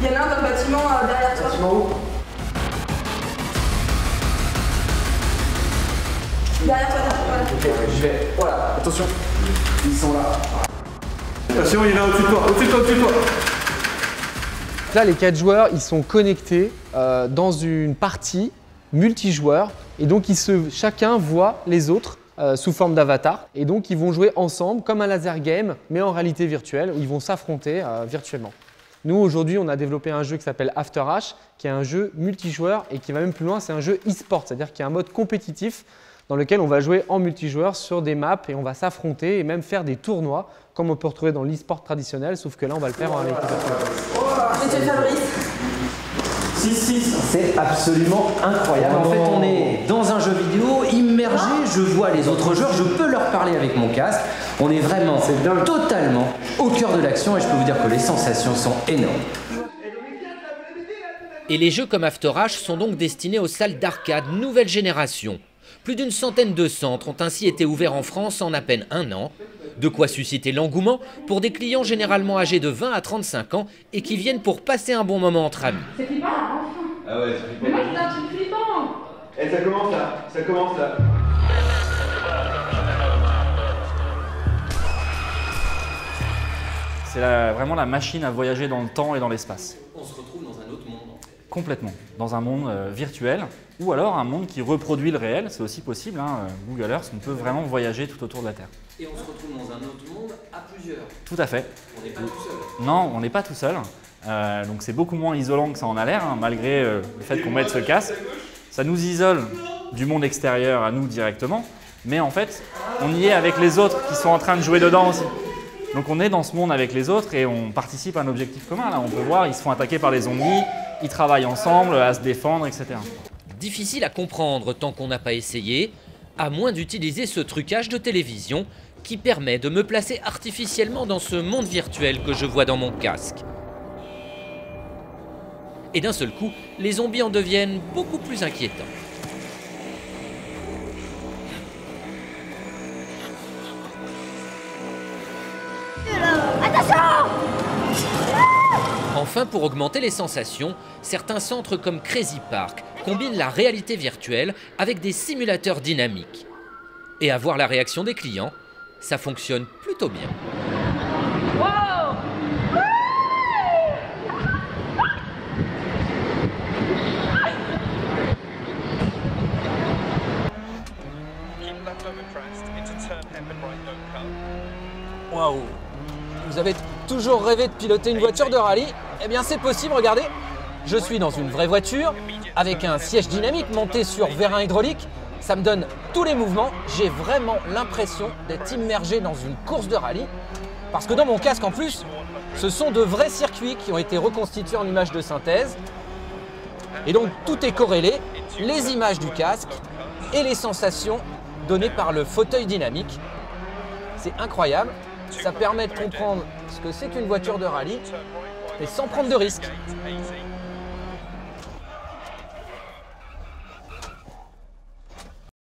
Il y en a un dans le bâtiment derrière toi. Bâtiment où? Derrière toi, voilà. Ok, je vais. Voilà, attention. Ils sont là. Attention, il est là au-dessus de toi, au-dessus de toi, au-dessus de toi. Là, les 4 joueurs, ils sont connectés dans une partie multijoueur et donc chacun voit les autres sous forme d'avatar et donc ils vont jouer ensemble comme un laser game mais en réalité virtuelle où ils vont s'affronter virtuellement. Nous aujourd'hui on a développé un jeu qui s'appelle After H qui est un jeu multijoueur et qui va même plus loin, c'est un jeu e-sport, c'est-à-dire qu'il y a un mode compétitif dans lequel on va jouer en multijoueur sur des maps et on va s'affronter et même faire des tournois comme on peut retrouver dans l'e-sport traditionnel, sauf que là on va le faire en réalité virtuelle. C'était Fabrice. 6-6. C'est absolument incroyable. En fait, on est dans un jeu vidéo immergé, je vois les autres joueurs, je peux leur parler avec mon casque. On est vraiment totalement au cœur de l'action et je peux vous dire que les sensations sont énormes. Et les jeux comme After H sont donc destinés aux salles d'arcade nouvelle génération. Plus d'une centaine de centres ont ainsi été ouverts en France en à peine un an. De quoi susciter l'engouement pour des clients généralement âgés de 20 à 35 ans et qui viennent pour passer un bon moment entre amis. C'est flippant là, enfin. Ah ouais, c'est flippant. Mais moi c'est un truc flippant. Eh, ça commence là, ça commence là. C'est vraiment la machine à voyager dans le temps et dans l'espace. On se retrouve dans un autre monde. Complètement. Dans un monde virtuel ou alors un monde qui reproduit le réel, c'est aussi possible. Google Earth, on peut vraiment voyager tout autour de la Terre. Et on se retrouve dans un autre monde à plusieurs. Tout à fait. On n'est pas tout seul. Non, on n'est pas tout seul. Donc c'est beaucoup moins isolant que ça en a l'air, malgré le fait qu'on mette ce casque. Ça nous isole du monde extérieur à nous directement, mais en fait, on y est avec les autres qui sont en train de jouer dedans aussi. Donc on est dans ce monde avec les autres et on participe à un objectif commun. Là, on peut voir, ils se font attaquer par les zombies, ils travaillent ensemble à se défendre, etc. Difficile à comprendre tant qu'on n'a pas essayé, à moins d'utiliser ce trucage de télévision qui permet de me placer artificiellement dans ce monde virtuel que je vois dans mon casque. Et d'un seul coup, les zombies en deviennent beaucoup plus inquiétants. Enfin, pour augmenter les sensations, certains centres comme Crazy Park combinent la réalité virtuelle avec des simulateurs dynamiques. Et à voir la réaction des clients, ça fonctionne plutôt bien. Waouh! Vous avez toujours rêvé de piloter une voiture de rallye? Eh bien c'est possible, regardez! Je suis dans une vraie voiture, avec un siège dynamique monté sur vérin hydraulique. Ça me donne tous les mouvements, j'ai vraiment l'impression d'être immergé dans une course de rallye. Parce que dans mon casque en plus, ce sont de vrais circuits qui ont été reconstitués en images de synthèse. Et donc tout est corrélé, les images du casque et les sensations données par le fauteuil dynamique. C'est incroyable, ça permet de comprendre ce que c'est qu'une voiture de rallye, mais sans prendre de risques.